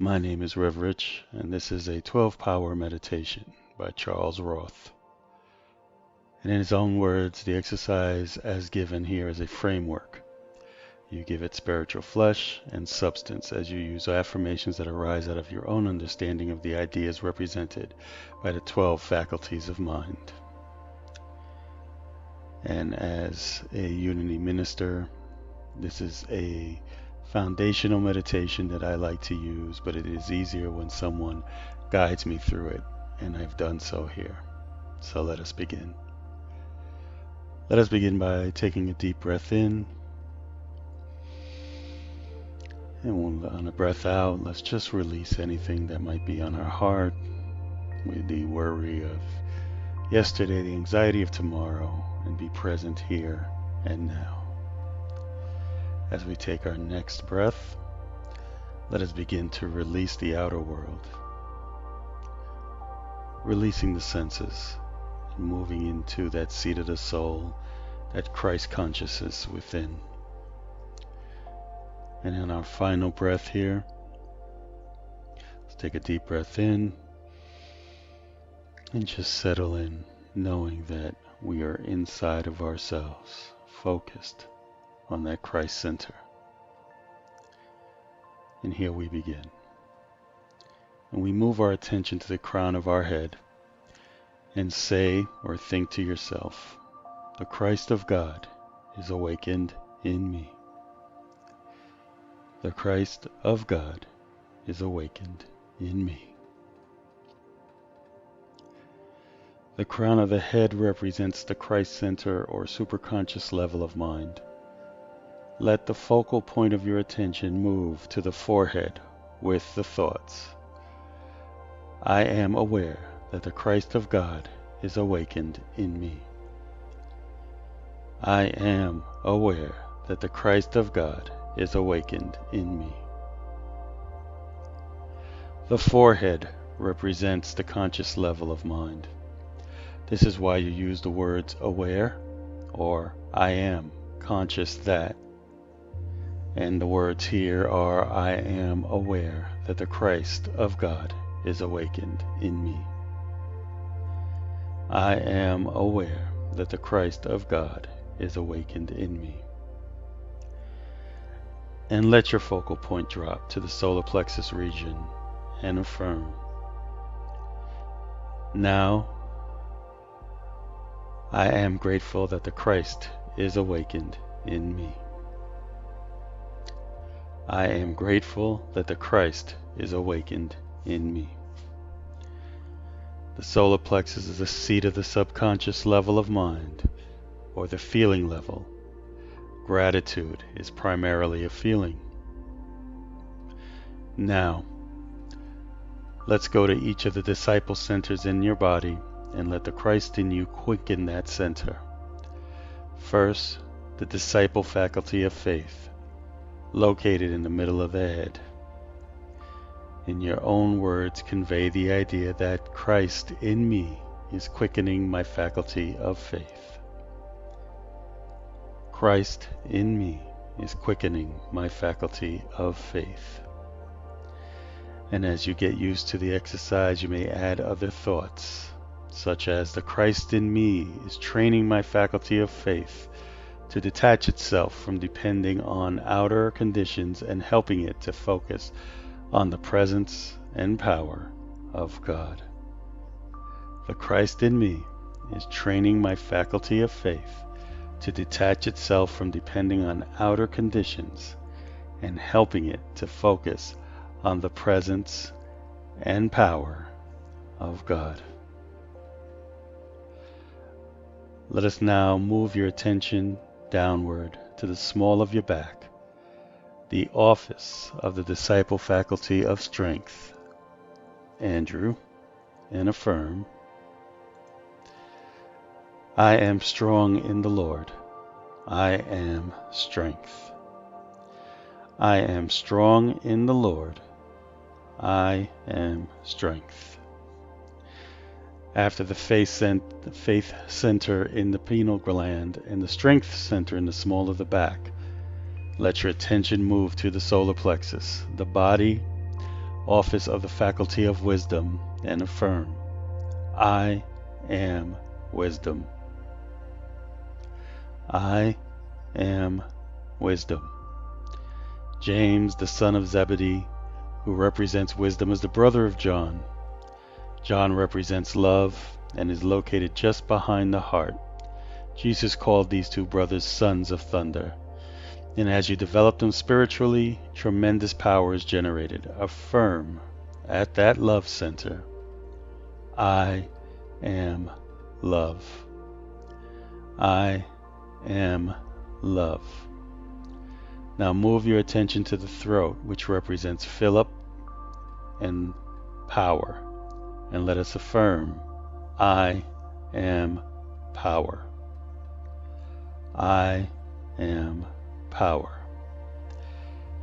My name is Rev Rich, and this is a 12-Power Meditation by Charles Roth. And in his own words, the exercise as given here is a framework. You give it spiritual flesh and substance as you use affirmations that arise out of your own understanding of the ideas represented by the 12 faculties of mind. And as a Unity minister, this is a foundational meditation that I like to use, but it is easier when someone guides me through it, and I've done so here. So let us begin. Let us begin by taking a deep breath in, and on a breath out, let's just release anything that might be on our heart, with the worry of yesterday, the anxiety of tomorrow, and be present here and now. As we take our next breath, let us begin to release the outer world, releasing the senses, and moving into that seat of the soul, that Christ consciousness within. And in our final breath here, let's take a deep breath in and just settle in, knowing that we are inside of ourselves, focused on that Christ center. And here we begin. And we move our attention to the crown of our head and say or think to yourself, the Christ of God is awakened in me. The Christ of God is awakened in me. The crown of the head represents the Christ center or superconscious level of mind. Let the focal point of your attention move to the forehead with the thoughts. I am aware that the Christ of God is awakened in me. I am aware that the Christ of God is awakened in me. The forehead represents the conscious level of mind. This is why you use the words aware or I am conscious that. And the words here are, I am aware that the Christ of God is awakened in me. I am aware that the Christ of God is awakened in me. And let your focal point drop to the solar plexus region and affirm. Now, I am grateful that the Christ is awakened in me. I am grateful that the Christ is awakened in me. The solar plexus is the seat of the subconscious level of mind, or the feeling level. Gratitude is primarily a feeling. Now, let's go to each of the disciple centers in your body and let the Christ in you quicken that center. First, the disciple faculty of faith, located in the middle of the head. In your own words, convey the idea that Christ in me is quickening my faculty of faith. Christ in me is quickening my faculty of faith. And as you get used to the exercise, you may add other thoughts, such as the Christ in me is training my faculty of faith to detach itself from depending on outer conditions and helping it to focus on the presence and power of God. The Christ in me is training my faculty of faith to detach itself from depending on outer conditions and helping it to focus on the presence and power of God. Let us now move your attention downward to the small of your back, the office of the disciple faculty of strength. Andrew, and affirm. I am strong in the Lord. I am strength. I am strong in the Lord. I am strength. After the faith center in the pineal gland and the strength center in the small of the back, let your attention move to the solar plexus, the body office of the faculty of wisdom, and affirm, I am wisdom. I am wisdom. James, the son of Zebedee, who represents wisdom, is the brother of John. John represents love and is located just behind the heart. Jesus called these two brothers sons of thunder. And as you develop them spiritually, tremendous power is generated. Affirm at that love center, I am love. I am love. Now move your attention to the throat, which represents Philip and power. And let us affirm, I am power. I am power.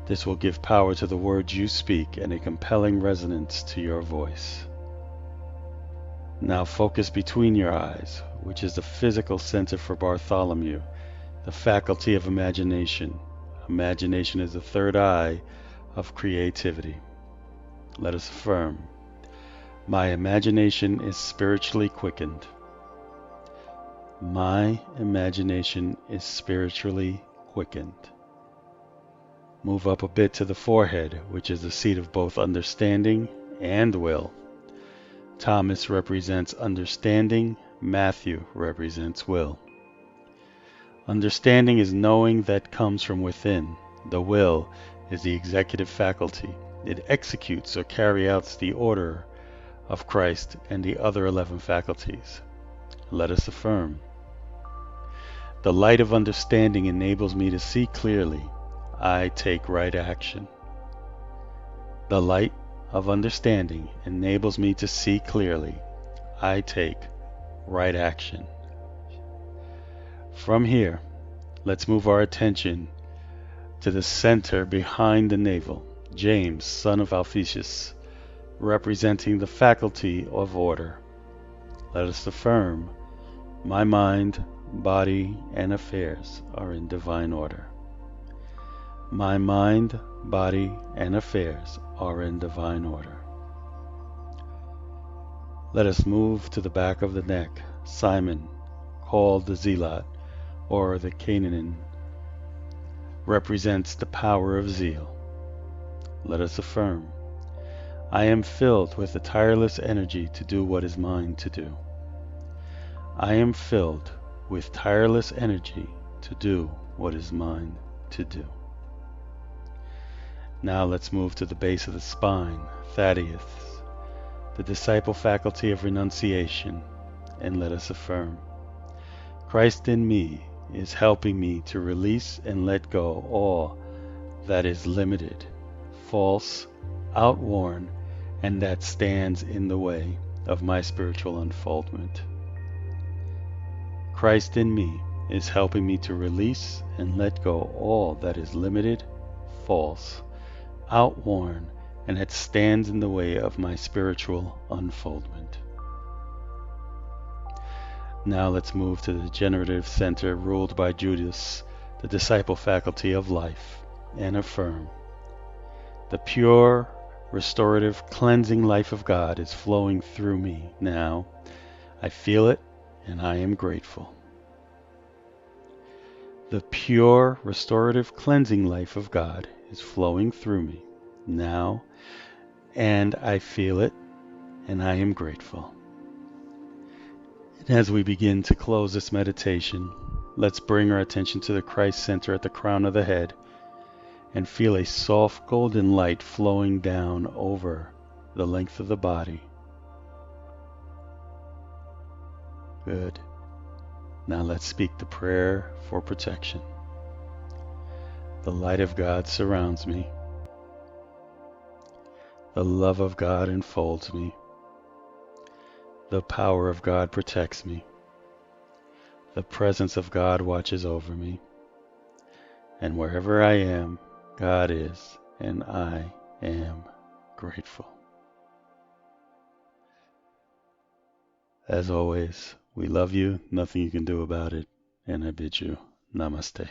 This will give power to the words you speak and a compelling resonance to your voice. Now focus between your eyes, which is the physical center for Bartholomew, the faculty of imagination. Imagination is the third eye of creativity. Let us affirm, my imagination is spiritually quickened. My imagination is spiritually quickened. Move up a bit to the forehead, which is the seat of both understanding and will. Thomas represents understanding, Matthew represents will. Understanding is knowing that comes from within. The will is the executive faculty. It executes or carries out the order of Christ and the other 11 faculties. Let us affirm, the light of understanding enables me to see clearly. I take right action. The light of understanding enables me to see clearly. I take right action. From here, let's move our attention to the center behind the navel. James, son of Alphaeus, representing the faculty of order. Let us affirm, my mind, body, and affairs are in divine order. My mind, body, and affairs are in divine order. Let us move to the back of the neck. Simon, called the Zealot, or the Canaan, represents the power of zeal. Let us affirm, I am filled with the tireless energy to do what is mine to do. I am filled with tireless energy to do what is mine to do. Now let's move to the base of the spine. Thaddeus, the disciple faculty of renunciation, and let us affirm, Christ in me is helping me to release and let go all that is limited, false, outworn, and that stands in the way of my spiritual unfoldment. Christ in me is helping me to release and let go all that is limited, false, outworn, and that stands in the way of my spiritual unfoldment. Now let's move to the generative center ruled by Judas, the disciple faculty of life, and affirm, the pure, restorative, cleansing life of God is flowing through me now. I feel it, and I am grateful. The pure, restorative, cleansing life of God is flowing through me now, and I feel it, and I am grateful. And as we begin to close this meditation, let's bring our attention to the Christ center at the crown of the head and feel a soft golden light flowing down over the length of the body. Good. Now let's speak the prayer for protection. The light of God surrounds me. The love of God enfolds me. The power of God protects me. The presence of God watches over me. And wherever I am, God is, and I am grateful. As always, we love you, nothing you can do about it, and I bid you namaste.